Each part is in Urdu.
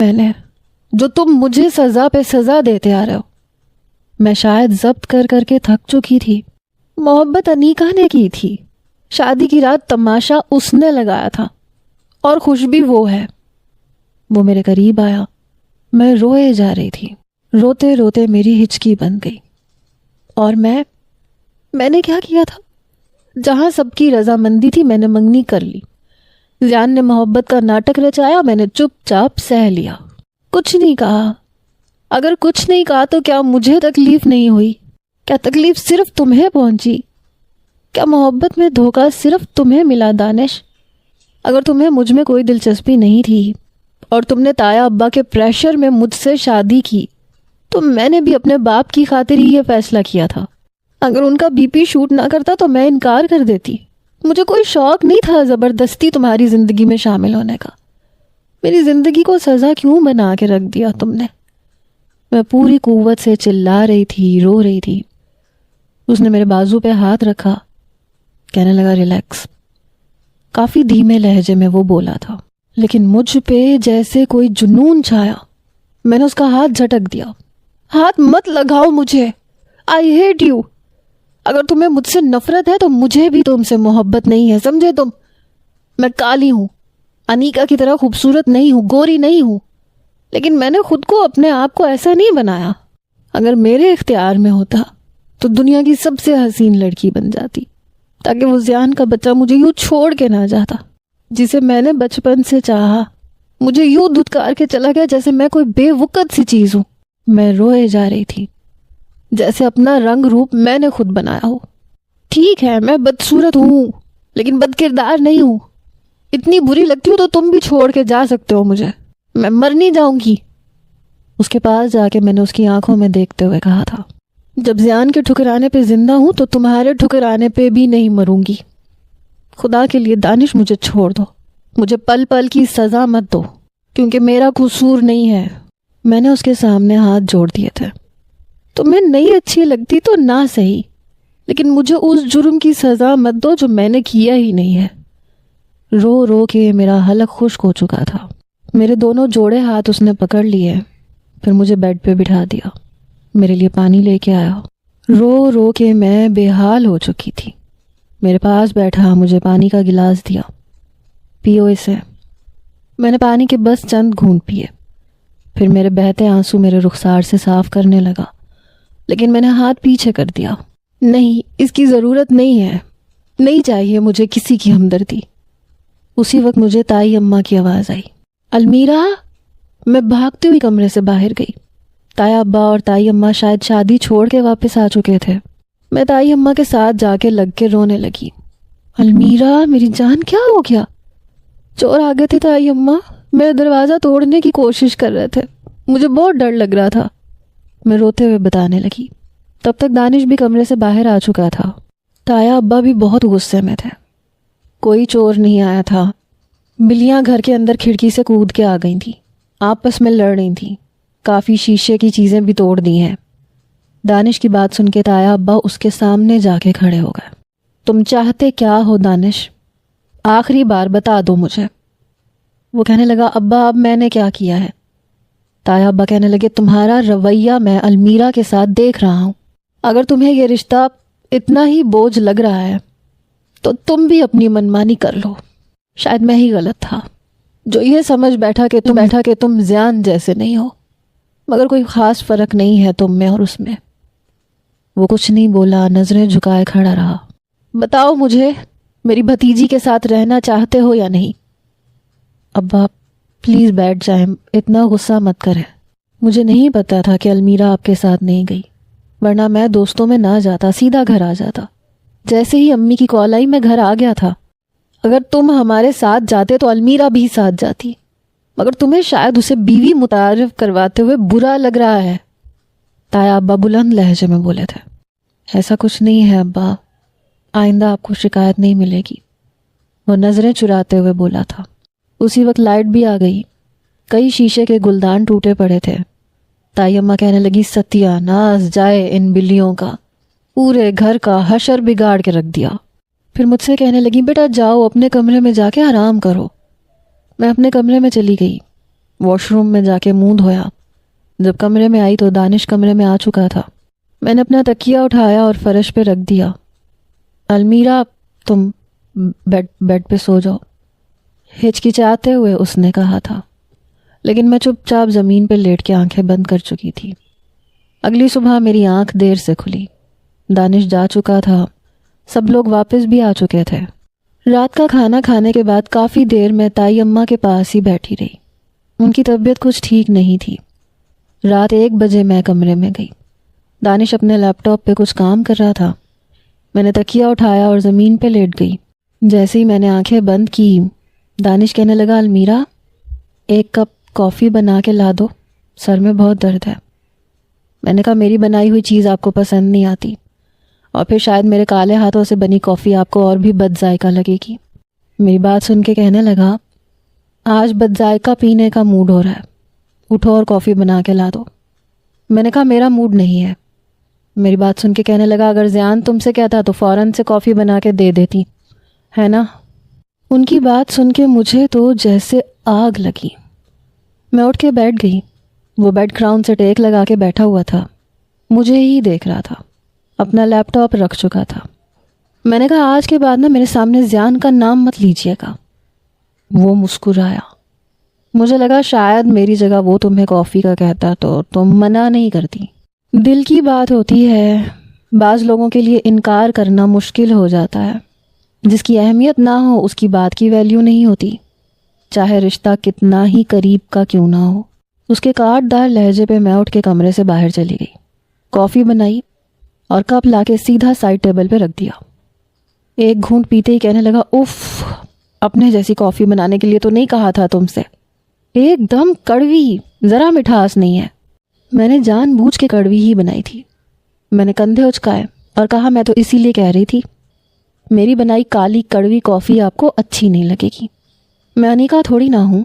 میں نے جو تم مجھے سزا پہ سزا دیتے آ رہے ہو. میں شاید ضبط کر کر کے تھک چکی تھی. محبت انیکا نے کی تھی. شادی کی رات تماشا اس نے لگایا تھا اور خوش بھی وہ ہے. وہ میرے قریب آیا. میں روئے جا رہی تھی. روتے روتے میری ہچکی بن گئی. اور میں نے کیا کیا تھا؟ جہاں سب کی رضامندی تھی میں نے منگنی کر لی. ذیان نے محبت کا ناٹک رچایا، میں نے چپ چاپ سہ لیا. کچھ نہیں کہا. اگر کچھ نہیں کہا تو کیا مجھے تکلیف نہیں ہوئی؟ کیا تکلیف صرف تمہیں پہنچی؟ کیا محبت میں دھوکہ صرف تمہیں ملا دانش؟ اگر تمہیں مجھ میں کوئی دلچسپی نہیں تھی اور تم نے تایا ابا کے پریشر میں مجھ سے شادی کی تو میں نے بھی اپنے باپ کی خاطر ہی یہ فیصلہ کیا تھا. اگر ان کا بی پی شوٹ نہ کرتا تو میں انکار کر دیتی. مجھے کوئی شوق نہیں تھا زبردستی تمہاری زندگی میں شامل ہونے کا. میری زندگی کو سزا کیوں بنا کے رکھ دیا تم نے؟ میں پوری قوت سے چلا رہی تھی، رو رہی تھی. اس نے میرے بازو پہ ہاتھ رکھا، کہنے لگا ریلیکس. کافی دھیمے لہجے میں وہ بولا تھا، لیکن مجھ پہ جیسے کوئی جنون چھایا. میں نے اس کا ہاتھ جھٹک دیا. ہاتھ مت لگاؤ مجھے، آئی ہیٹ یو. اگر تمہیں مجھ سے نفرت ہے تو مجھے بھی تم سے محبت نہیں ہے، سمجھے تم؟ میں کالی ہوں، انیکا کی طرح خوبصورت نہیں ہوں، گوری نہیں ہوں، لیکن میں نے خود کو اپنے آپ کو ایسا نہیں بنایا. اگر میرے اختیار میں ہوتا تو دنیا کی سب سے حسین لڑکی بن جاتی، تاکہ وہ ذیان کا بچہ مجھے یوں چھوڑ کے نہ جاتا جسے میں نے بچپن سے چاہا. مجھے یوں دھتکار کے چلا گیا جیسے میں کوئی بے وقت سی چیز ہوں. میں روئے جا رہی تھی، جیسے اپنا رنگ روپ میں نے خود بنایا ہو. ٹھیک ہے میں بدصورت ہوں لیکن بد کردار نہیں ہوں. اتنی بری لگتی ہوں تو تم بھی چھوڑ کے جا سکتے ہو مجھے، میں مر نہیں جاؤں گی. اس کے پاس جا کے میں نے اس کی آنکھوں میں دیکھتے ہوئے کہا تھا، جب ذیان کے ٹھکرانے پہ زندہ ہوں تو تمہارے ٹھکرانے پہ بھی نہیں مروں گی. خدا کے لیے دانش مجھے چھوڑ دو، مجھے پل پل کی سزا مت دو، کیونکہ میرا قصور نہیں ہے. میں نے اس کے سامنے ہاتھ جوڑ دیے تھے. تمہیں نہیں اچھی لگتی تو نہ صحیح، لیکن مجھے اس جرم کی سزا مت دو جو میں نے کیا ہی نہیں ہے. رو رو کے میرا حلق خشک ہو چکا تھا. میرے دونوں جوڑے ہاتھ اس نے پکڑ لیے، پھر مجھے بیڈ پہ بٹھا دیا. میرے لیے پانی لے کے آیا. رو رو کے میں بے حال ہو چکی تھی. میرے پاس بیٹھا مجھے پانی کا گلاس دیا. پیو اسے. میں نے پانی کے بس چند گھونٹ پیے. پھر میرے بہتے آنسو میرے رخسار سے صاف کرنے لگا، لیکن میں نے ہاتھ پیچھے کر دیا. نہیں، اس کی ضرورت نہیں ہے، نہیں چاہیے مجھے کسی کی ہمدردی. اسی وقت مجھے تائی اماں کی آواز آئی، المیرا. میں بھاگتی ہوئی کمرے سے باہر گئی. تایا ابا اور تائی اماں شاید شادی چھوڑ کے واپس آ چکے تھے. میں تائی اماں کے ساتھ جا کے لگ کے رونے لگی. المیرا میری جان کیا ہو گیا؟ چور آ گئے تھے تائی اماں، میرا دروازہ توڑنے کی کوشش کر رہے تھے، مجھے بہت ڈر لگ رہا تھا. میں روتے ہوئے بتانے لگی. تب تک دانش بھی کمرے سے باہر آ چکا تھا. تایا ابا بھی بہت غصے میں تھے. کوئی چور نہیں آیا تھا. بلیاں گھر کے اندر کھڑکی سے کود کے آ گئی تھیں، آپس میں لڑ رہی تھیں. کافی شیشے کی چیزیں بھی توڑ دی ہیں. دانش کی بات سن کے تایا ابا اس کے سامنے جا کے کھڑے ہو گئے. تم چاہتے کیا ہو دانش؟ آخری بار بتا دو مجھے. وہ کہنے لگا، ابا اب میں نے کیا کیا ہے؟ تایا ابا کہنے لگے، تمہارا رویہ میں المیرا کے ساتھ دیکھ رہا ہوں. اگر تمہیں یہ رشتہ اتنا ہی بوجھ لگ رہا ہے تو تم بھی اپنی منمانی کر لو. شاید میں ہی غلط تھا جو یہ سمجھ بیٹھا کہ تم ذیان جیسے نہیں ہو، مگر کوئی خاص فرق نہیں ہے تم میں اور اس میں. وہ کچھ نہیں بولا، نظریں جھکائے کھڑا رہا. بتاؤ مجھے، میری بھتیجی کے ساتھ رہنا چاہتے ہو یا نہیں؟ ابا پلیز بیٹھ جائیں، اتنا غصہ مت کریں. مجھے نہیں پتا تھا کہ المیرا آپ کے ساتھ نہیں گئی، ورنہ میں دوستوں میں نہ جاتا، سیدھا گھر آ جاتا. جیسے ہی امی کی کال آئی میں گھر آ گیا تھا. اگر تم ہمارے ساتھ جاتے تو المیرا بھی ساتھ جاتی، مگر تمہیں شاید اسے بیوی متعارف کرواتے ہوئے برا لگ رہا ہے. تایا ابا بلند لہجے میں بولے تھے. ایسا کچھ نہیں ہے ابا، آئندہ آپ کو شکایت نہیں ملے گی. وہ نظریں چراتے ہوئے بولا تھا. اسی وقت لائٹ بھی آ گئی. کئی شیشے کے گلدان ٹوٹے پڑے تھے. تائی اماں کہنے لگی، ستیہ ناز جائے ان بلیوں کا، پورے گھر کا حشر بگاڑ کے رکھ دیا. پھر مجھ سے کہنے لگی، بیٹا جاؤ اپنے کمرے میں جا کے آرام کرو. میں اپنے کمرے میں چلی گئی. واش روم میں جا کے منہ دھویا۔ جب کمرے میں آئی تو دانش کمرے میں آ چکا تھا۔ میں نے اپنا تکیہ اٹھایا اور فرش پہ رکھ دیا۔ المیرا تم بیڈ پہ سو جاؤ، ہچکچاتے ہوئے اس نے کہا تھا، لیکن میں چپ چاپ زمین پہ لیٹ کے آنکھیں بند کر چکی تھی۔ اگلی صبح میری آنکھ دیر سے کھلی۔ دانش جا چکا تھا، سب لوگ واپس بھی آ چکے تھے۔ رات کا کھانا کھانے کے بعد کافی دیر میں تائی اماں کے پاس ہی بیٹھی رہی۔ ان کی طبیعت کچھ ٹھیک نہیں تھی۔ رات 1 بجے میں کمرے میں گئی۔ دانش اپنے لیپ ٹاپ پہ کچھ کام کر رہا تھا۔ میں نے تکیہ اٹھایا اور زمین پہ لیٹ گئی۔ جیسے ہی میں نے آنکھیں بند کی، دانش کہنے لگا، المیرا 1 کپ کافی بنا کے لا دو، سر میں بہت درد ہے۔ میں نے کہا، میری بنائی ہوئی چیز آپ کو پسند نہیں آتی، اور پھر شاید میرے کالے ہاتھوں سے بنی کافی آپ کو اور بھی بد ذائقہ لگے گی۔ میری بات سن کے کہنے لگا، آج بد ذائقہ پینے کا موڈ ہو رہا ہے، اٹھو اور کافی بنا کے لا دو۔ میں نے کہا، میرا موڈ نہیں ہے۔ میری بات سن کے کہنے لگا، اگر زیان تم سے کہتا تو فوراً سے کافی بنا کے دے دیتی، ہے نا؟ ان کی بات سن کے مجھے تو جیسے آگ لگی۔ میں اٹھ کے بیٹھ گئی۔ وہ بیڈ کراؤن سے ٹیک لگا کے بیٹھا ہوا تھا، مجھے ہی دیکھ رہا تھا، اپنا لیپ ٹاپ رکھ چکا تھا۔ میں نے کہا، آج کے بعد نا میرے سامنے زیان کا نام مت لیجیے گا۔ وہ مسکرایا۔ مجھے لگا شاید میری جگہ وہ تمہیں کافی کا کہتا تو تم منع نہیں کرتی۔ دل کی بات ہوتی ہے، بعض لوگوں کے لیے انکار کرنا مشکل ہو جاتا ہے۔ جس کی اہمیت نہ ہو اس کی بات کی ویلیو نہیں ہوتی، چاہے رشتہ کتنا ہی قریب کا کیوں نہ ہو۔ اس کے کاٹ دار لہجے پہ میں اٹھ کے کمرے سے باہر چلی گئی، کافی بنائی اور کپ لا کے سیدھا سائڈ ٹیبل پہ رکھ دیا۔ 1 گھونٹ پیتے ہی کہنے لگا، اف، اپنے جیسی کافی بنانے کے لیے تو نہیں کہا تھا تم سے، ایک دم کڑوی، ذرا مٹھاس نہیں ہے۔ میں نے جان بوجھ کے کڑوی ہی بنائی تھی۔ میں نے کندھے اچکائے اور کہا، میں تو اسی لیے کہہ رہی تھی، میری بنائی کالی کڑوی کافی آپ کو اچھی نہیں لگے گی۔ میں انیکا تھوڑی نہ ہوں،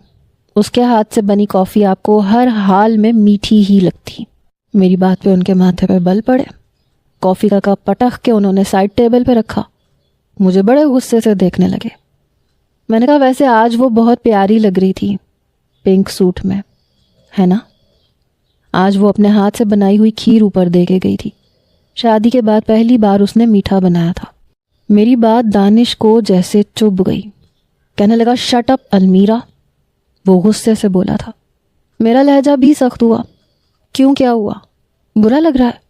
اس کے ہاتھ سے بنی کافی آپ کو ہر حال میں میٹھی ہی لگتی۔ میری بات پہ ان کے ماتھے پہ بل پڑے۔ کافی کا کپ پٹخ کے انہوں نے سائڈ ٹیبل پہ رکھا، مجھے بڑے غصے سے دیکھنے لگے۔ میں نے کہا، ویسے آج وہ بہت پیاری لگ رہی تھی پنک سوٹ میں، ہے نا؟ آج وہ اپنے ہاتھ سے بنائی ہوئی کھیر اوپر دے کے گئی تھی۔ شادی کے بعد پہلی بار اس نے میٹھا بنایا تھا۔ میری بات دانش کو جیسے چبھ گئی۔ کہنے لگا، شٹ اپ المیرا۔ وہ غصے سے بولا تھا۔ میرا لہجہ بھی سخت ہوا۔ کیوں، کیا ہوا؟ برا لگ رہا ہے؟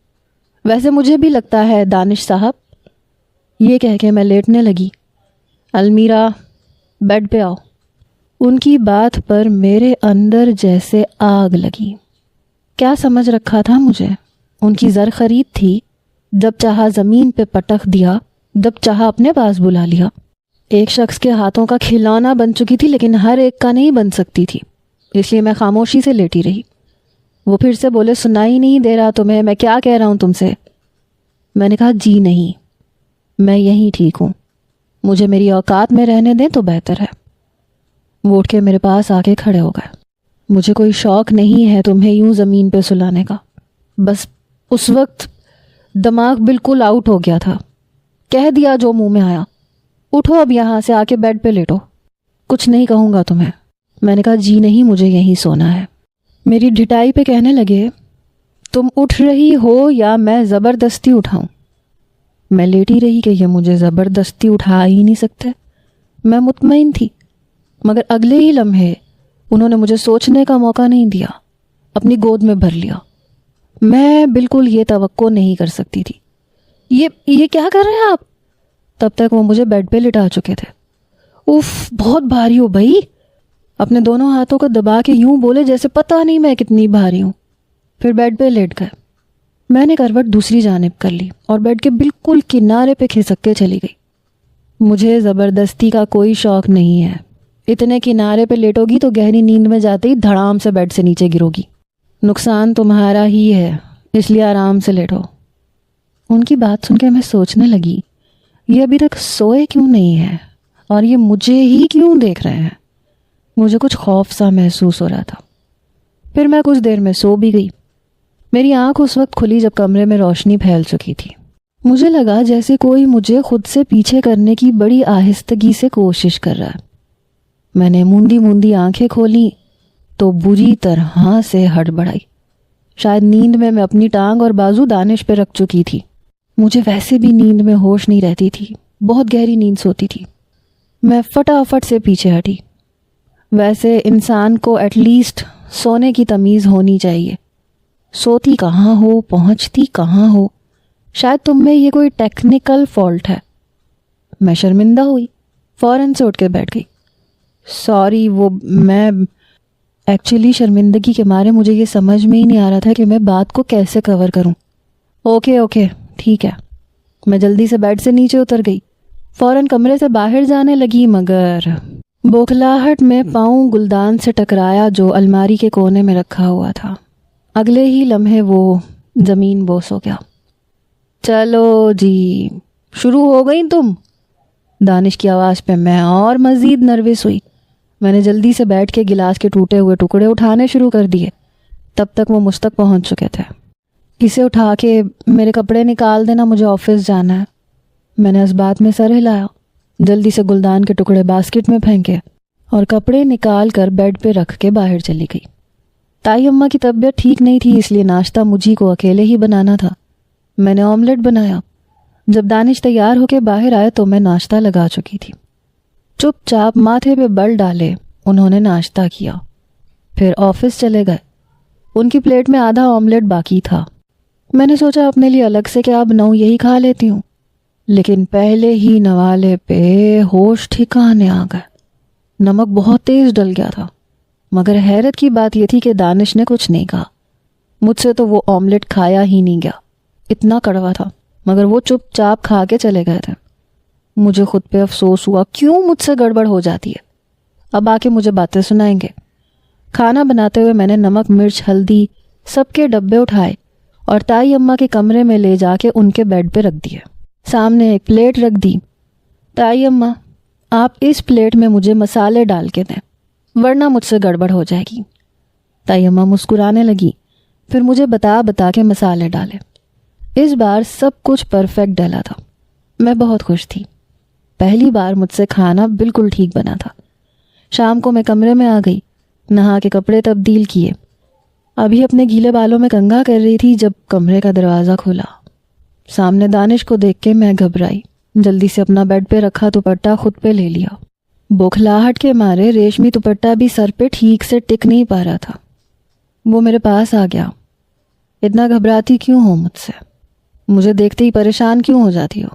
ویسے مجھے بھی لگتا ہے دانش صاحب۔ یہ کہہ کے میں لیٹنے لگی۔ المیرا بیڈ پہ آؤ۔ ان کی بات پر میرے اندر جیسے آگ لگی۔ کیا سمجھ رکھا تھا مجھے؟ ان کی زر خرید تھی، جب چاہا زمین پہ پٹخ دیا، جب چاہا اپنے پاس بلا لیا۔ ایک شخص کے ہاتھوں کا کھلونا بن چکی تھی، لیکن ہر ایک کا نہیں بن سکتی تھی، اس لیے میں خاموشی سے لیٹی رہی۔ وہ پھر سے بولے، سنائی نہیں دے رہا تمہیں میں کیا کہہ رہا ہوں تم سے؟ میں نے کہا، جی نہیں، میں یہیں ٹھیک ہوں، مجھے میری اوقات میں رہنے دیں تو بہتر ہے۔ وہ اٹھ کے میرے پاس آ کے کھڑے ہو گئے۔ مجھے کوئی شوق نہیں ہے تمہیں یوں زمین پہ سلانے کا، بس اس وقت دماغ بالکل آؤٹ ہو گیا تھا، کہہ دیا جو منہ میں آیا۔ اٹھو اب یہاں سے، آ کے بیڈ پہ لیٹو، کچھ نہیں کہوں گا تمہیں۔ میں نے کہا، جی نہیں، مجھے یہیں سونا ہے۔ میری ڈھٹائی پہ کہنے لگے، تم اٹھ رہی ہو یا میں زبردستی اٹھاؤں؟ میں لیٹی رہی کہ یہ مجھے زبردستی اٹھا ہی نہیں سکتے۔ میں مطمئن تھی، مگر اگلے ہی لمحے انہوں نے مجھے سوچنے کا موقع نہیں دیا، اپنی گود میں بھر لیا۔ میں بالکل یہ توقع نہیں کر سکتی تھی۔ یہ کیا کر رہے ہیں آپ؟ تب تک وہ مجھے بیڈ پہ لٹا چکے تھے۔ اف، بہت بھاری ہو بھائی۔ اپنے دونوں ہاتھوں کو دبا کے یوں بولے جیسے پتہ نہیں میں کتنی بھاری ہوں۔ پھر بیڈ پہ لیٹ گئے۔ میں نے کروٹ دوسری جانب کر لی اور بیڈ کے بالکل کنارے پہ کھسک کے چلی گئی۔ مجھے زبردستی کا کوئی شوق نہیں ہے۔ اتنے کنارے پہ لیٹو گی تو گہری نیند میں جاتے ہی دھڑام سے بیڈ سے نیچے گرو گی۔ نقصان تمہارا ہی ہے، اس لیے آرام سے لیٹو۔ ان کی بات سن کے میں سوچنے لگی، یہ ابھی تک سوئے کیوں نہیں ہے اور یہ مجھے ہی کیوں دیکھ رہے ہیں؟ مجھے کچھ خوف سا محسوس ہو رہا تھا۔ پھر میں کچھ دیر میں سو بھی گئی۔ میری آنکھ اس وقت کھلی جب کمرے میں روشنی پھیل چکی تھی۔ مجھے لگا جیسے کوئی مجھے خود سے پیچھے کرنے کی بڑی آہستگی سے کوشش کر رہا ہے۔ میں نے موندی موندی آنکھیں کھولیں تو بری طرح سے ہڑبڑائی۔ شاید نیند میں اپنی ٹانگ اور بازو دانش پہ رکھ چکی تھی۔ مجھے ویسے بھی نیند میں ہوش نہیں رہتی تھی، بہت گہری نیند سوتی تھی۔ میں فٹافٹ سے پیچھے ہٹی۔ ویسے انسان کو ایٹ لیسٹ سونے کی تمیز ہونی چاہیے۔ سوتی کہاں ہو، پہنچتی کہاں ہو؟ شاید تم میں یہ کوئی ٹیکنیکل فالٹ ہے۔ میں شرمندہ ہوئی، فوراً سے اٹھ کے بیٹھ گئی۔ سوری، وہ میں ایکچولی شرمندگی کے مارے مجھے یہ سمجھ میں ہی نہیں آ رہا تھا کہ میں بات کو کیسے کور کروں۔ اوکے ٹھیک ہے۔ میں جلدی سے بیڈ سے نیچے اتر گئی، فوراً کمرے سے باہر جانے لگی، مگر بوکھلاہٹ میں پاؤں گلدان سے ٹکرایا جو الماری کے کونے میں رکھا ہوا تھا۔ اگلے ہی لمحے وہ زمین بوس ہو گیا۔ چلو جی، شروع ہو گئی تم؟ دانش کی آواز پہ میں اور مزید نروس ہوئی۔ میں نے جلدی سے بیٹھ کے گلاس کے ٹوٹے ہوئے ٹکڑے اٹھانے شروع کر دیے۔ تب تک وہ مجھ تک پہنچ چکے تھے۔ اسے اٹھا کے میرے کپڑے نکال دینا، مجھے آفس جانا ہے۔ میں نے اس بات میں سر ہلایا، جلدی سے گلدان کے ٹکڑے باسکٹ میں پھینکے اور کپڑے نکال کر بیڈ پہ رکھ کے باہر چلی گئی۔ تائی اماں کی طبیعت ٹھیک نہیں تھی، اس لیے ناشتہ مجھے کو اکیلے ہی بنانا تھا۔ میں نے آملیٹ بنایا۔ جب دانش تیار ہو کے باہر آئے تو میں ناشتہ لگا چکی تھی۔ چپ چاپ ماتھے پہ بل ڈالے انہوں نے ناشتہ کیا، پھر آفس چلے گئے۔ ان کی پلیٹ میں آدھا آملیٹ باقی تھا۔ میں نے سوچا اپنے لیے الگ سے کیا بناؤں، یہی کھا لیتی ہوں، لیکن پہلے ہی نوالے پہ ہوش ٹھکانے آ گئے۔ نمک بہت تیز ڈل گیا تھا، مگر حیرت کی بات یہ تھی کہ دانش نے کچھ نہیں کہا۔ مجھ سے تو وہ آملیٹ کھایا ہی نہیں گیا، اتنا کڑوا تھا، مگر وہ چپ چاپ کھا کے چلے گئے تھے۔ مجھے خود پہ افسوس ہوا، کیوں مجھ سے گڑبڑ ہو جاتی ہے؟ اب آ کے مجھے باتیں سنائیں گے۔ کھانا بناتے ہوئے میں نے نمک، مرچ، ہلدی سب کے ڈبے اٹھائے اور تائی اماں کے کمرے میں لے جا کے ان کے بیڈ پہ رکھ دیے۔ سامنے ایک پلیٹ رکھ دی۔ تائی اماں، آپ اس پلیٹ میں مجھے مسالے ڈال کے دیں، ورنہ مجھ سے گڑبڑ ہو جائے گی۔ تائی اماں مسکرانے لگی، پھر مجھے بتا کے مسالے ڈالے۔ اس بار سب کچھ پرفیکٹ ڈلا تھا۔ میں بہت خوش تھی۔ پہلی بار مجھ سے کھانا بالکل ٹھیک بنا تھا۔ شام کو میں کمرے میں آ گئی، نہا کے کپڑے تبدیل کیے۔ ابھی اپنے گیلے بالوں میں کنگھا کر رہی تھی جب کمرے کا دروازہ کھلا۔ سامنے دانش کو دیکھ کے میں گھبرائی، جلدی سے اپنا بیڈ پہ رکھا دوپٹہ خود پہ لے لیا۔ بوکھلاہٹ کے مارے ریشمی دوپٹہ بھی سر پہ ٹھیک سے ٹک نہیں پا رہا تھا۔ وہ میرے پاس آ گیا۔ اتنا گھبراتی کیوں ہو مجھ سے؟ مجھے دیکھتے ہی پریشان کیوں ہو جاتی ہو؟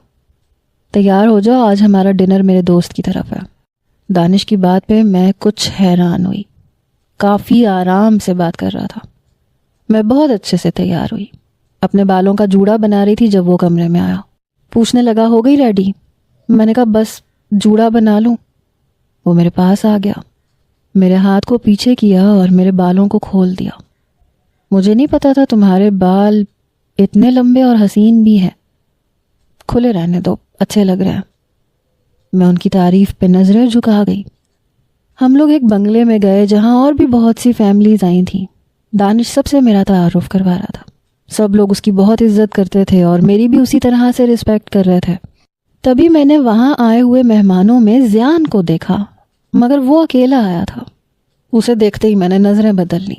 تیار ہو جاؤ، آج ہمارا ڈنر میرے دوست کی طرف ہے۔ دانش کی بات پہ میں کچھ حیران ہوئی۔ کافی آرام سے بات کر رہا تھا۔ میں بہت اچھے سے تیار ہوئی، اپنے بالوں کا جوڑا بنا رہی تھی جب وہ کمرے میں آیا۔ پوچھنے لگا، ہو گئی ریڈی؟ میں نے کہا بس جوڑا بنا لوں۔ وہ میرے پاس آ گیا، میرے ہاتھ کو پیچھے کیا اور میرے بالوں کو کھول دیا۔ مجھے نہیں پتا تھا تمہارے بال اتنے لمبے اور حسین بھی ہیں۔ کھلے رہنے دو، اچھے لگ رہے ہیں۔ میں ان کی تعریف پہ نظریں جھکا گئی۔ ہم لوگ ایک بنگلے میں گئے جہاں اور بھی بہت سی فیملیز آئی تھیں۔ دانش سب سے میرا تعارف کروا رہا تھا۔ سب لوگ اس کی بہت عزت کرتے تھے اور میری بھی اسی طرح سے رسپیکٹ کر رہے تھے۔ تبھی میں نے وہاں آئے ہوئے مہمانوں میں زیان کو دیکھا، مگر وہ اکیلا آیا تھا۔ اسے دیکھتے ہی میں نے نظریں بدل لی۔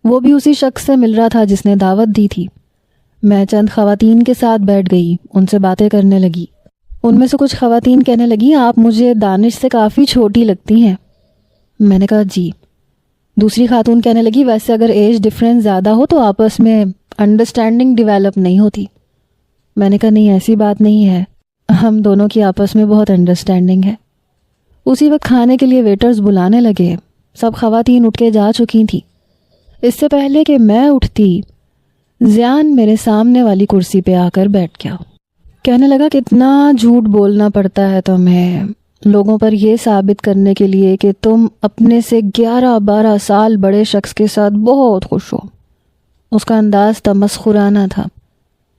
وہ بھی اسی شخص سے مل رہا تھا جس نے دعوت دی تھی۔ میں چند خواتین کے ساتھ بیٹھ گئی، ان سے باتیں کرنے لگی۔ ان میں سے کچھ خواتین کہنے لگی، آپ مجھے دانش سے کافی چھوٹی لگتی ہیں۔ میں نے کہا جی۔ دوسری خاتون کہنے لگی، ویسے اگر ایج ڈفرینس زیادہ ہو تو آپس میں انڈرسٹینڈنگ ڈیولپ نہیں ہوتی۔ میں نے کہا نہیں، ایسی بات نہیں ہے، ہم دونوں کی آپس میں بہت انڈرسٹینڈنگ ہے۔ اسی وقت کھانے کے لیے ویٹرز بلانے لگے۔ سب خواتین اٹھ کے جا چکی تھیں۔ اس سے پہلے کہ میں اٹھتی، زیان میرے سامنے والی کرسی پہ آ کر بیٹھ گیا۔ کہنے لگا، کتنا جھوٹ بولنا پڑتا ہے تمہیں لوگوں پر یہ ثابت کرنے کے لیے کہ تم اپنے سے 11-12 سال بڑے شخص کے ساتھ بہت خوش ہو۔ اس کا انداز تمسخرانہ تھا۔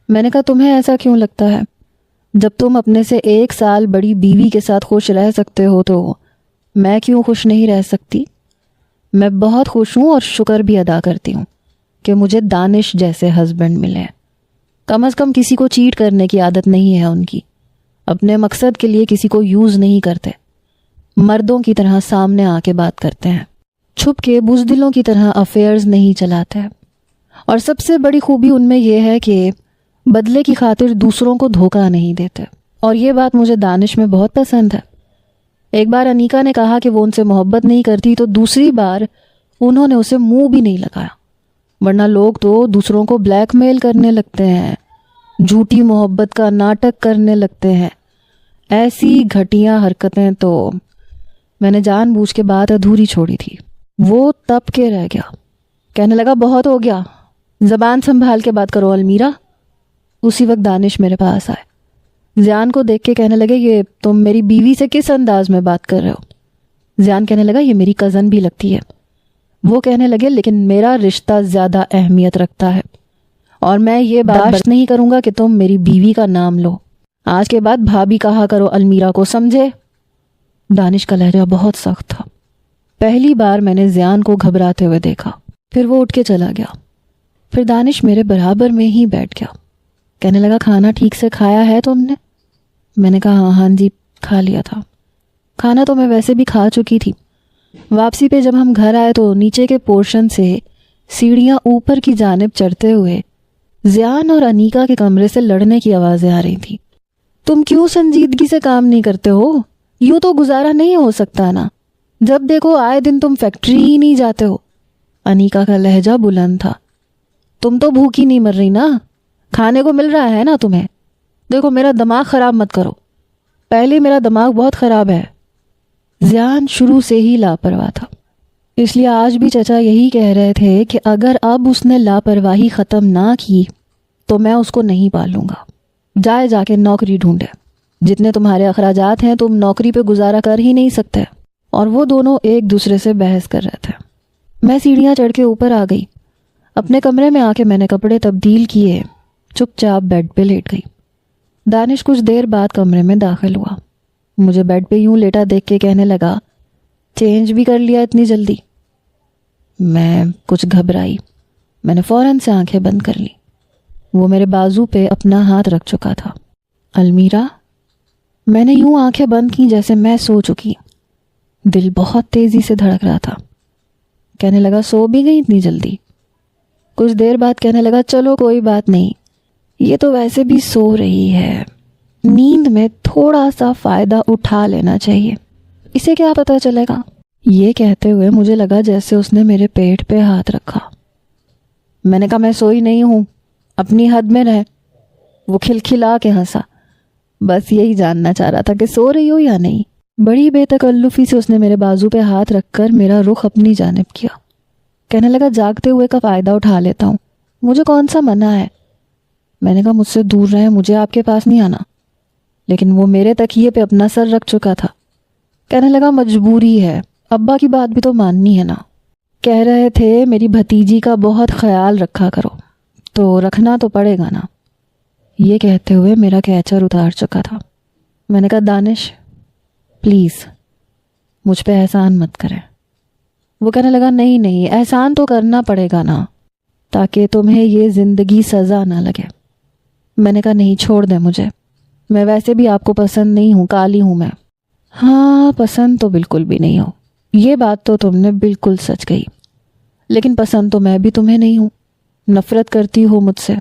میں نے کہا، تمہیں ایسا کیوں لگتا ہے؟ جب تم اپنے سے 1 سال بڑی بیوی کے ساتھ خوش رہ سکتے ہو تو میں کیوں خوش نہیں رہ سکتی؟ میں بہت خوش ہوں اور شکر بھی ادا کرتی ہوں کہ مجھے دانش جیسے ہسبینڈ ملے۔ کم از کم کسی کو چیٹ کرنے کی عادت نہیں ہے ان کی، اپنے مقصد کے لیے کسی کو یوز نہیں کرتے، مردوں کی طرح سامنے آ کے بات کرتے ہیں۔ چھپ کے بزدلوں کی طرح افیئرز نہیں چلاتے، اور سب سے بڑی خوبی ان میں یہ ہے کہ بدلے کی خاطر دوسروں کو دھوکہ نہیں دیتے، اور یہ بات مجھے دانش میں بہت پسند ہے۔ ایک بار انیکا نے کہا کہ وہ ان سے محبت نہیں کرتی، تو دوسری بار انہوں نے اسے منہ بھی نہیں لگایا، ورنہ لوگ تو دوسروں کو بلیک میل کرنے لگتے ہیں، جھوٹی محبت کا ناٹک کرنے لگتے ہیں۔ ایسی گھٹیا حرکتیں تو میں نے جان بوجھ کے بات ادھوری چھوڑی تھی۔ وہ تپ کے رہ گیا، کہنے لگا بہت ہو گیا، زبان سنبھال کے بات کرو المیرا۔ اسی وقت دانش میرے پاس آئے، زیان کو دیکھ کے کہنے لگے یہ تم میری بیوی سے کس انداز میں بات کر رہے ہو؟ زیان کہنے لگا یہ میری کزن بھی لگتی ہے۔ وہ کہنے لگے لیکن میرا رشتہ زیادہ اہمیت رکھتا ہے، اور میں یہ برداشت نہیں کروں گا کہ تم میری بیوی کا نام لو۔ آج کے بعد بھابھی کہا کرو المیرا کو، سمجھے؟ دانش کا لہجہ بہت سخت تھا۔ پہلی بار میں نے زیان کو گھبراتے ہوئے دیکھا، پھر وہ اٹھ کے چلا گیا۔ پھر دانش میرے برابر میں ہی بیٹھ گیا، کہنے لگا کھانا ٹھیک سے کھایا ہے تم نے؟ میں نے کہا ہاں جی کھا لیا تھا۔ کھانا تو میں ویسے بھی کھا چکی تھی۔ واپسی پہ جب ہم گھر آئے تو نیچے کے پورشن سے سیڑھیاں اوپر کی جانب چڑھتے ہوئے زیان اور انیکا کے کمرے سے لڑنے کی آوازیں آ رہی تھیں۔ تم کیوں سنجیدگی سے کام نہیں کرتے ہو؟ یوں تو گزارا نہیں ہو سکتا نا، جب دیکھو آئے دن تم فیکٹری ہی نہیں جاتے ہو۔ انیکا کا لہجہ بلند تھا۔ تم تو بھوکی نہیں مر رہی نا، کھانے کو مل رہا ہے نا تمہیں۔ دیکھو میرا دماغ خراب مت کرو، پہلے میرا دماغ بہت خراب ہے۔ زیان شروع سے ہی لاپرواہ تھا، اس لیے آج بھی چچا یہی کہہ رہے تھے کہ اگر اب اس نے لاپرواہی ختم نہ کی تو میں اس کو نہیں پالوں گا۔ جا کے نوکری ڈھونڈے، جتنے تمہارے اخراجات ہیں تم نوکری پہ گزارا کر ہی نہیں سکتے۔ اور وہ دونوں ایک دوسرے سے بحث کر رہے تھے۔ میں سیڑھیاں چڑھ کے اوپر آ گئی، اپنے کمرے میں آ کے میں نے کپڑے تبدیل کیے، چپ چاپ بیڈ پہ لیٹ گئی۔ دانش کچھ دیر بعد کمرے میں داخل ہوا، مجھے بیڈ پہ یوں لیٹا دیکھ کے کہنے لگا چینج بھی کر لیا اتنی جلدی؟ میں کچھ گھبرائی، میں نے فوراً سے آنکھیں بند کر لی۔ وہ میرے بازو پہ اپنا ہاتھ رکھ چکا تھا۔ المیرا، میں نے یوں آنکھیں بند کی جیسے میں سو چکی۔ دل بہت تیزی سے دھڑک رہا تھا۔ کہنے لگا سو بھی گئی اتنی جلدی؟ کچھ دیر بعد کہنے لگا چلو کوئی بات نہیں، یہ تو ویسے بھی سو رہی ہے، نیند میں تھوڑا سا فائدہ اٹھا لینا چاہیے، اسے کیا پتہ چلے گا۔ یہ کہتے ہوئے مجھے لگا جیسے اس نے میرے پیٹ پہ ہاتھ رکھا۔ میں نے کہا میں سوئی نہیں ہوں، اپنی حد میں رہ۔ وہ کھلکھلا کے ہنسا، بس یہی جاننا چاہ رہا تھا کہ سو رہی ہو یا نہیں۔ بڑی بے تکلفی سے اس نے میرے بازو پہ ہاتھ رکھ کر میرا رخ اپنی جانب کیا۔ کہنے لگا جاگتے ہوئے کا فائدہ اٹھا لیتا ہوں، مجھے کون سا منع ہے؟ میں نے کہا مجھ سے دور رہیں، مجھے آپ کے پاس نہیں آنا۔ لیکن وہ میرے تکیے پہ اپنا سر رکھ چکا تھا۔ کہنے لگا مجبوری ہے، ابا کی بات بھی تو ماننی ہے نا، کہہ رہے تھے میری بھتیجی کا بہت خیال رکھا کرو، تو رکھنا تو پڑے گا نا۔ یہ کہتے ہوئے میرا کیچر اتار چکا تھا۔ میں نے کہا دانش پلیز مجھ پہ احسان مت کریں۔ وہ کہنے لگا نہیں احسان تو کرنا پڑے گا نا، تاکہ تمہیں یہ زندگی سزا نہ لگے۔ میں نے کہا نہیں چھوڑ دیں مجھے، میں ویسے بھی آپ کو پسند نہیں ہوں، کالی ہوں میں۔ ہاں پسند تو بالکل بھی نہیں ہو، یہ بات تو تم نے بالکل سچ کہی، لیکن پسند تو میں بھی تمہیں نہیں ہوں، نفرت کرتی ہو مجھ سے۔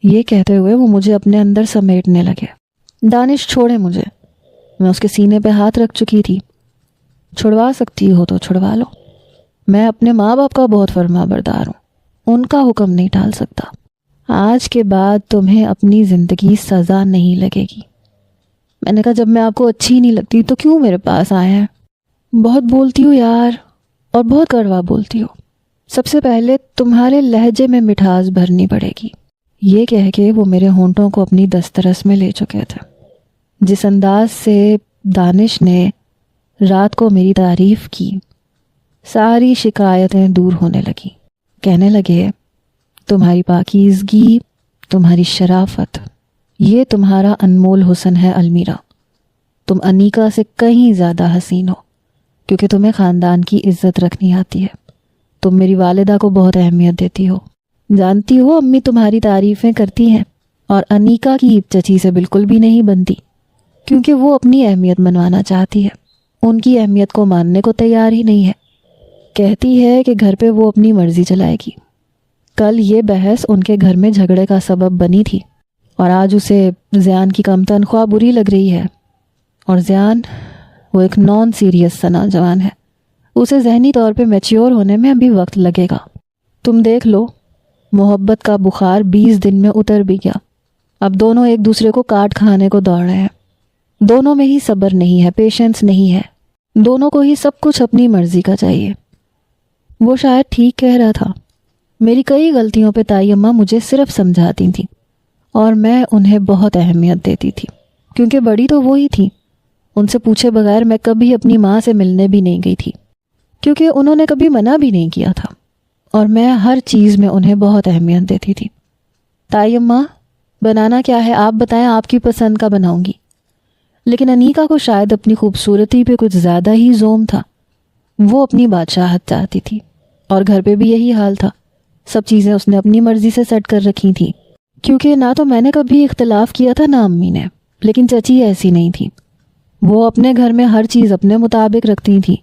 یہ کہتے ہوئے وہ مجھے اپنے اندر سمیٹنے لگے۔ دانش چھوڑے مجھے، میں اس کے سینے پہ ہاتھ رکھ چکی تھی۔ چھڑوا سکتی ہو تو چھڑوا لو، میں اپنے ماں باپ کا بہت فرما بردار ہوں، ان کا حکم نہیں ٹال سکتا۔ آج کے بعد تمہیں اپنی زندگی سزا نہیں لگے گی۔ میں نے کہا جب میں آپ کو اچھی نہیں لگتی تو کیوں میرے پاس آئے ہیں؟ بہت بولتی ہو یار، اور بہت کڑوا بولتی ہو، سب سے پہلے تمہارے لہجے میں مٹھاس بھرنی پڑے گی۔ یہ کہہ کے وہ میرے ہونٹوں کو اپنی دسترس میں لے چکے تھے۔ جس انداز سے دانش نے رات کو میری تعریف کی، ساری شکایتیں دور ہونے لگی۔ کہنے لگے تمہاری پاکیزگی، تمہاری شرافت، یہ تمہارا انمول حسن ہے المیرا، تم انیکا سے کہیں زیادہ حسین ہو، کیونکہ تمہیں خاندان کی عزت رکھنی آتی ہے، تم میری والدہ کو بہت اہمیت دیتی ہو، جانتی ہو امی تمہاری تعریفیں کرتی ہیں، اور انیکا کی چچی سے بالکل بھی نہیں بنتی، کیونکہ وہ اپنی اہمیت منوانا چاہتی ہے، ان کی اہمیت کو ماننے کو تیار ہی نہیں ہے۔ کہتی ہے کہ گھر پہ وہ اپنی مرضی چلائے گی۔ کل یہ بحث ان کے گھر میں جھگڑے کا سبب بنی تھی، اور آج اسے زیان کی کم تنخواہ بری لگ رہی ہے۔ اور زیان وہ ایک نان سیریس سا نوجوان ہے، اسے ذہنی طور پہ میچیور ہونے میں ابھی وقت لگے گا۔ تم دیکھ لو، محبت کا بخار 20 دن میں اتر بھی گیا، اب دونوں ایک دوسرے کو کاٹ کھانے کو دوڑ رہے ہیں۔ دونوں میں ہی صبر نہیں ہے، پیشنس نہیں ہے، دونوں کو ہی سب کچھ اپنی مرضی کا چاہیے۔ وہ شاید ٹھیک کہہ رہا تھا۔ میری کئی غلطیوں پہ تائی اماں مجھے صرف سمجھاتی تھیں، اور میں انہیں بہت اہمیت دیتی تھی، کیونکہ بڑی تو وہی تھی۔ ان سے پوچھے بغیر میں کبھی اپنی ماں سے ملنے بھی نہیں گئی تھی، کیونکہ انہوں نے کبھی منع بھی نہیں کیا تھا، اور میں ہر چیز میں انہیں بہت اہمیت دیتی تھی۔ تائی اماں، بنانا کیا ہے آپ بتائیں، آپ کی پسند کا بناؤں گی۔ لیکن انیکا کو شاید اپنی خوبصورتی پہ کچھ زیادہ ہی زوم تھا۔ وہ اپنی بادشاہت چاہتی تھی، اور گھر پہ بھی یہی حال تھا۔ سب چیزیں اس نے اپنی مرضی سے سیٹ کر رکھی تھیں، کیونکہ نہ تو میں نے کبھی اختلاف کیا تھا نہ امی نے، لیکن چچی ایسی نہیں تھی۔ وہ اپنے گھر میں ہر چیز اپنے مطابق رکھتی تھی،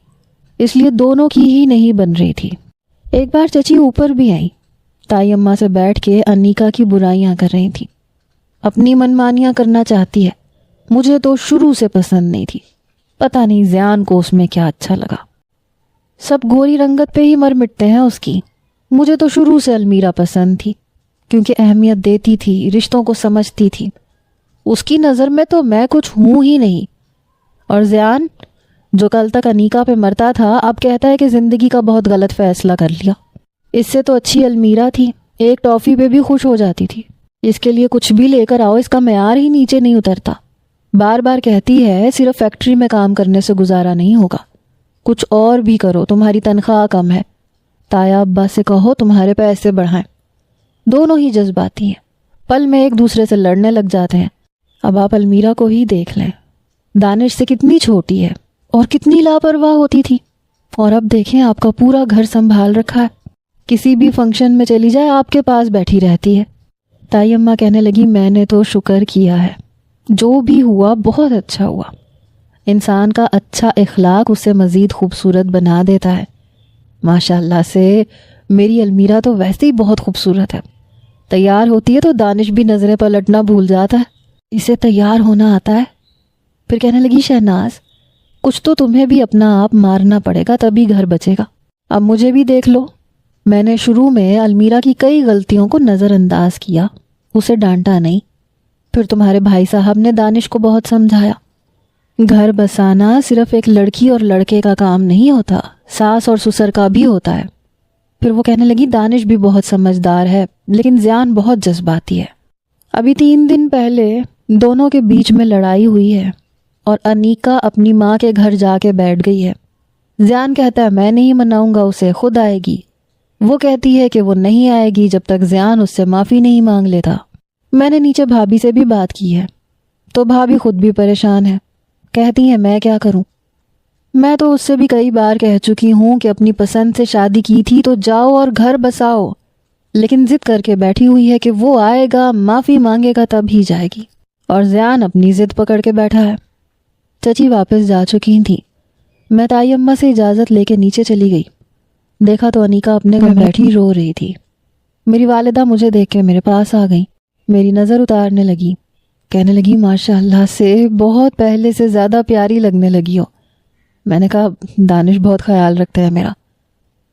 اس لیے دونوں کی ہی نہیں بن رہی تھی۔ ایک بار چچی اوپر بھی آئی، تائی اماں سے بیٹھ کے انیکا کی برائیاں کر رہی تھی۔ اپنی منمانیاں کرنا چاہتی ہے، مجھے تو شروع سے پسند نہیں تھی، پتہ نہیں زیان کو اس میں کیا اچھا لگا۔ سب گوری رنگت پہ ہی مر مٹتے ہیں اس کی۔ مجھے تو شروع سے المیرا پسند تھی، کیونکہ اہمیت دیتی تھی، رشتوں کو سمجھتی تھی۔ اس کی نظر میں تو میں کچھ ہوں ہی نہیں۔ اور زیان، جو کل تک انیکا پہ مرتا تھا، اب کہتا ہے کہ زندگی کا بہت غلط فیصلہ کر لیا۔ اس سے تو اچھی المیرا تھی، ایک ٹافی پہ بھی خوش ہو جاتی تھی۔ اس کے لیے کچھ بھی لے کر آؤ، اس کا معیار ہی نیچے نہیں اترتا۔ بار بار کہتی ہے صرف فیکٹری میں کام کرنے سے گزارا نہیں ہوگا، کچھ اور بھی کرو، تمہاری تنخواہ کم ہے، تایا ابا سے کہو تمہارے پیسے بڑھائیں۔ دونوں ہی جذباتی ہیں، پل میں ایک دوسرے سے لڑنے لگ جاتے ہیں۔ اب آپ المیرا کو ہی دیکھ لیں، دانش سے کتنی چھوٹی ہے اور کتنی لاپرواہ ہوتی تھی، اور اب دیکھیں آپ کا پورا گھر سنبھال رکھا ہے، کسی بھی فنکشن میں چلی جائے آپ کے پاس بیٹھی رہتی ہے۔ تائی اماں کہنے لگی، میں نے تو شکر کیا ہے، جو بھی ہوا بہت اچھا ہوا۔ انسان کا اچھا اخلاق اسے مزید خوبصورت بنا دیتا ہے۔ ماشاء اللہ سے میری المیرا تو ویسے ہی بہت خوبصورت ہے، تیار ہوتی ہے تو دانش بھی نظریں پلٹنا بھول جاتا ہے، اسے تیار ہونا آتا ہے۔ پھر کہنے لگی، شہناز، کچھ تو تمہیں بھی اپنا آپ مارنا پڑے گا، تبھی گھر بچے گا۔ اب مجھے بھی دیکھ لو، میں نے شروع میں المیرا کی کئی غلطیوں کو نظر انداز کیا، اسے ڈانٹا نہیں۔ پھر تمہارے بھائی صاحب نے دانش کو بہت سمجھایا۔ گھر بسانا صرف ایک لڑکی اور لڑکے کا کام نہیں ہوتا، ساس اور سسر کا بھی ہوتا ہے۔ پھر وہ کہنے لگی، دانش بھی بہت سمجھدار ہے، لیکن زیان بہت جذباتی ہے۔ ابھی 3 دن پہلے دونوں کے بیچ میں لڑائی ہوئی ہے، اور انیکا اپنی ماں کے گھر جا کے بیٹھ گئی ہے۔ زیان کہتا ہے میں نہیں مناؤں گا اسے، خود آئے گی۔ وہ کہتی ہے کہ وہ نہیں آئے گی جب تک زیان اس سے معافی نہیں مانگ لیتا۔ میں نے نیچے بھابھی سے بھی بات کی ہے، تو بھابھی خود بھی پریشان ہے، کہتی ہیں میں کیا کروں۔ میں تو اس سے بھی کئی بار کہہ چکی ہوں کہ اپنی پسند سے شادی کی تھی تو جاؤ اور گھر بساؤ، لیکن ضد کر کے بیٹھی ہوئی ہے کہ وہ آئے گا، معافی مانگے گا تب ہی جائے گی، اور زیان اپنی ضد پکڑ کے بیٹھا ہے۔ چچی واپس جا چکی تھی، میں تائی اماں سے اجازت لے کے نیچے چلی گئی۔ دیکھا تو انیکا اپنے گھر بیٹھی رو رہی تھی۔ میری والدہ مجھے دیکھ کے میرے پاس آ گئی، میری نظر اتارنے لگی، کہنے لگی، ماشاء اللہ سے بہت پہلے سے زیادہ پیاری لگنے لگی ہو۔ میں نے کہا، دانش بہت خیال رکھتے ہیں میرا۔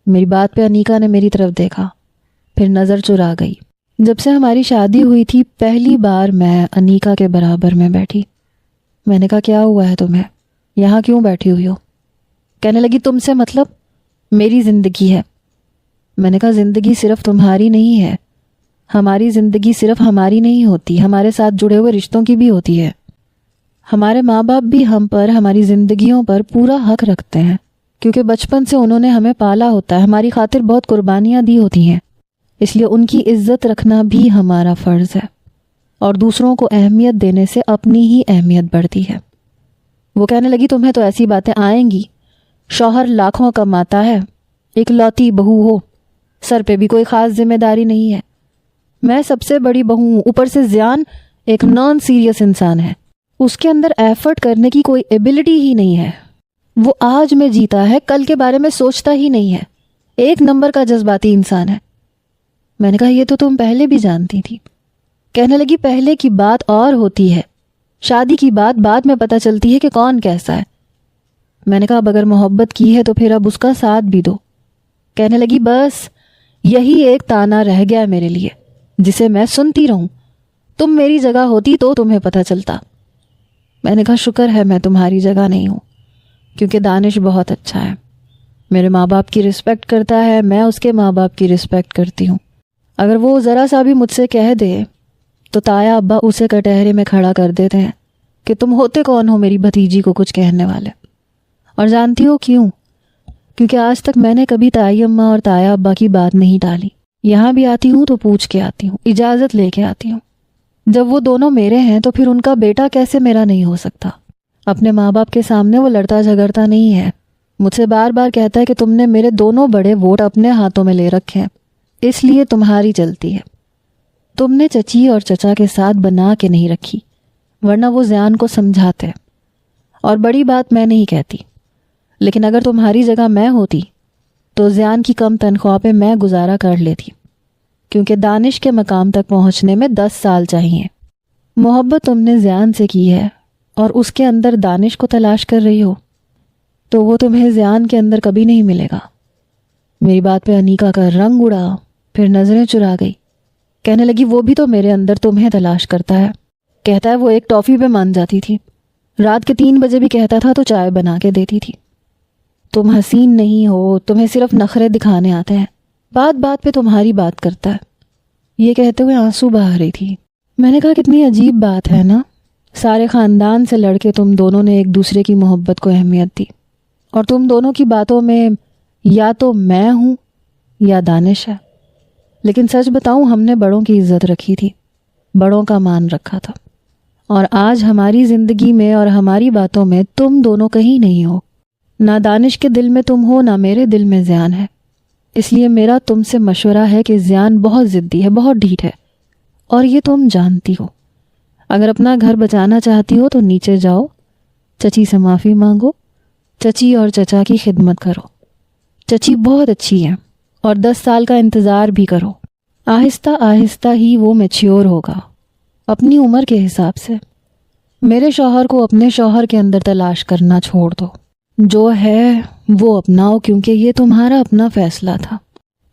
میری بات پہ انیکا نے میری طرف دیکھا، پھر نظر چرا گئی۔ جب سے ہماری شادی ہوئی تھی پہلی بار میں انیکا کے برابر میں بیٹھی۔ میں نے کہا، کیا ہوا ہے تمہیں، یہاں کیوں بیٹھی ہوئی ہو؟ کہنے لگی، تم سے مطلب، میری زندگی ہے۔ میں نے کہا، زندگی صرف تمہاری نہیں ہے، ہماری زندگی صرف ہماری نہیں ہوتی، ہمارے ساتھ جڑے ہوئے رشتوں کی بھی ہوتی ہے۔ ہمارے ماں باپ بھی ہم پر، ہماری زندگیوں پر پورا حق رکھتے ہیں، کیونکہ بچپن سے انہوں نے ہمیں پالا ہوتا ہے، ہماری خاطر بہت قربانیاں دی ہوتی ہیں، اس لیے ان کی عزت رکھنا بھی ہمارا فرض ہے، اور دوسروں کو اہمیت دینے سے اپنی ہی اہمیت بڑھتی ہے۔ وہ کہنے لگی، تمہیں تو ایسی باتیں آئیں گی، شوہر لاکھوں کماتا ہے، ایک لوتی بہو ہو، سر پہ بھی کوئی خاص ذمہ داری نہیں ہے، میں سب سے بڑی بہو ہوں، اوپر سے زیان ایک نان سیریس انسان ہے، اس کے اندر ایفرٹ کرنے کی کوئی ایبلٹی ہی نہیں ہے۔ وہ آج میں جیتا ہے، کل کے بارے میں سوچتا ہی نہیں ہے، ایک نمبر کا جذباتی انسان ہے۔ میں نے کہا یہ تو تم پہلے بھی جانتی تھی۔ کہنے لگی پہلے کی بات اور ہوتی ہے، شادی کی بات بعد میں پتہ چلتی ہے کہ کون کیسا ہے۔ میں نے کہا اب اگر محبت کی ہے تو پھر اب اس کا ساتھ بھی دو۔ کہنے لگی بس یہی ایک تانا رہ گیا ہے میرے لیے جسے میں سنتی رہوں، تم میری جگہ ہوتی تو تمہیں پتہ چلتا۔ میں نے کہا شکر ہے میں تمہاری جگہ نہیں ہوں، کیونکہ دانش بہت اچھا ہے، میرے ماں باپ کی رسپیکٹ کرتا ہے، میں اس کے ماں باپ کی رسپیکٹ کرتی ہوں۔ اگر وہ ذرا سا بھی مجھ سے کہہ دے تو تایا ابا اسے کٹہرے میں کھڑا کر دیتے ہیں کہ تم ہوتے کون ہو میری بھتیجی کو کچھ کہنے والے۔ اور جانتی ہو کیوں؟ کیونکہ آج تک میں نے کبھی تائی اماں اور تایا ابا کی بات نہیں ٹالی۔ یہاں بھی آتی ہوں تو پوچھ کے آتی ہوں، اجازت لے کے آتی ہوں۔ جب وہ دونوں میرے ہیں تو پھر ان کا بیٹا کیسے میرا نہیں ہو سکتا؟ اپنے ماں باپ کے سامنے وہ لڑتا جھگڑتا نہیں ہے، مجھ سے بار بار کہتا ہے کہ تم نے میرے دونوں بڑے ووٹ اپنے ہاتھوں میں لے رکھے ہیں، اس لیے تمہاری چلتی ہے۔ تم نے چچی اور چچا کے ساتھ بنا کے نہیں رکھی، ورنہ وہ زیان کو سمجھاتے۔ اور بڑی بات میں نہیں کہتی، لیکن اگر تمہاری جگہ میں ہوتی تو زیان کی کم تنخواہ پہ میں گزارا کر لیتی، کیونکہ دانش کے مقام تک پہنچنے میں 10 سال چاہیے۔ محبت تم نے زیان سے کی ہے اور اس کے اندر دانش کو تلاش کر رہی ہو، تو وہ تمہیں زیان کے اندر کبھی نہیں ملے گا۔ میری بات پہ انیکا کا رنگ اڑا، پھر نظریں چرا گئی۔ کہنے لگی وہ بھی تو میرے اندر تمہیں تلاش کرتا ہے، کہتا ہے وہ ایک ٹافی پہ مان جاتی تھی، رات کے 3 بجے بھی کہتا تھا تو چائے بنا کے دیتی تھی۔ تم حسین نہیں ہو، تمہیں صرف نخرے دکھانے آتے ہیں، بات بات پہ تمہاری بات کرتا ہے۔ یہ کہتے ہوئے آنسو بہا رہی تھی۔ میں نے کہا کتنی عجیب بات ہے نا، سارے خاندان سے لڑ کے تم دونوں نے ایک دوسرے کی محبت کو اہمیت دی، اور تم دونوں کی باتوں میں یا تو میں ہوں یا دانش ہے۔ لیکن سچ بتاؤں ہم نے بڑوں کی عزت رکھی تھی، بڑوں کا مان رکھا تھا، اور آج ہماری زندگی میں اور ہماری باتوں میں تم دونوں کہیں نہیں ہو۔ نہ دانش کے دل میں تم ہو، نہ میرے دل میں زیان ہے۔ اس لیے میرا تم سے مشورہ ہے کہ زیان بہت ضدی ہے، بہت ڈھیٹ ہے، اور یہ تم جانتی ہو۔ اگر اپنا گھر بچانا چاہتی ہو تو نیچے جاؤ، چچی سے معافی مانگو، چچی اور چچا کی خدمت کرو۔ چچی بہت اچھی ہے، اور 10 سال کا انتظار بھی کرو، آہستہ آہستہ ہی وہ میچیور ہوگا اپنی عمر کے حساب سے۔ میرے شوہر کو اپنے شوہر کے اندر تلاش کرنا چھوڑ دو، جو ہے وہ اپناؤ، کیونکہ یہ تمہارا اپنا فیصلہ تھا۔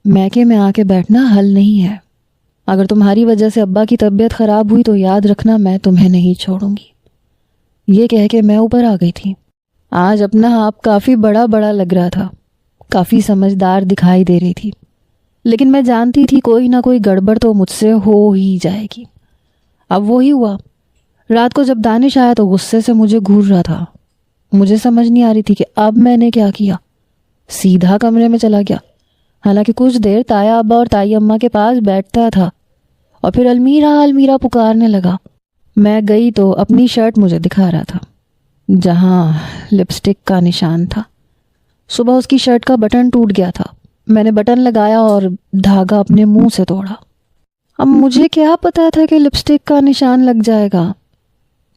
میکے میں آ کے بیٹھنا حل نہیں ہے۔ اگر تمہاری وجہ سے ابا کی طبیعت خراب ہوئی تو یاد رکھنا میں تمہیں نہیں چھوڑوں گی۔ یہ کہہ کے میں اوپر آ گئی تھی۔ آج اپنا آپ کافی بڑا لگ رہا تھا، کافی سمجھدار دکھائی دے رہی تھی، لیکن میں جانتی تھی کوئی نہ کوئی گڑبڑ تو مجھ سے ہو ہی جائے گی۔ اب وہی ہوا۔ رات کو جب دانش آیا تو غصے سے مجھے گھور رہا تھا، مجھے سمجھ نہیں آ رہی تھی کہ اب میں نے کیا کیا۔ سیدھا کمرے میں چلا گیا، حالانکہ کچھ دیر تایا ابا اور تائی اماں کے پاس بیٹھتا تھا، اور پھر المیرا پکارنے لگا۔ میں گئی تو اپنی شرٹ مجھے دکھا رہا تھا، جہاں لپسٹک کا نشان تھا۔ صبح اس کی شرٹ کا بٹن ٹوٹ گیا تھا، میں نے بٹن لگایا اور دھاگا اپنے منہ سے توڑا۔ اب مجھے کیا پتا تھا کہ لپسٹک کا نشان لگ جائے گا۔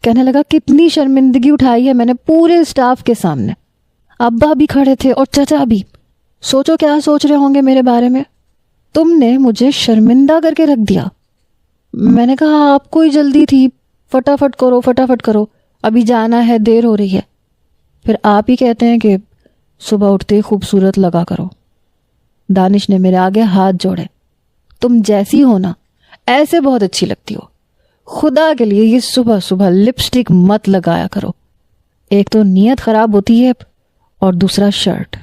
کہنے لگا کتنی شرمندگی اٹھائی ہے میں نے پورے اسٹاف کے سامنے، ابا بھی کھڑے تھے اور چچا بھی، سوچو کیا سوچ رہے ہوں گے میرے بارے میں، تم نے مجھے شرمندہ کر کے رکھ دیا۔ میں نے کہا آپ کو ہی جلدی تھی، فٹافٹ کرو، ابھی جانا ہے، دیر ہو رہی ہے۔ پھر آپ ہی کہتے ہیں کہ صبح اٹھتے خوبصورت لگا کرو۔ دانش نے میرے آگے ہاتھ جوڑے۔ تم جیسی ہو نا ایسے بہت اچھی لگتی ہو، خدا کے لیے یہ صبح لپسٹک مت لگایا کرو، ایک تو نیت خراب ہوتی ہے اور دوسرا شرٹ۔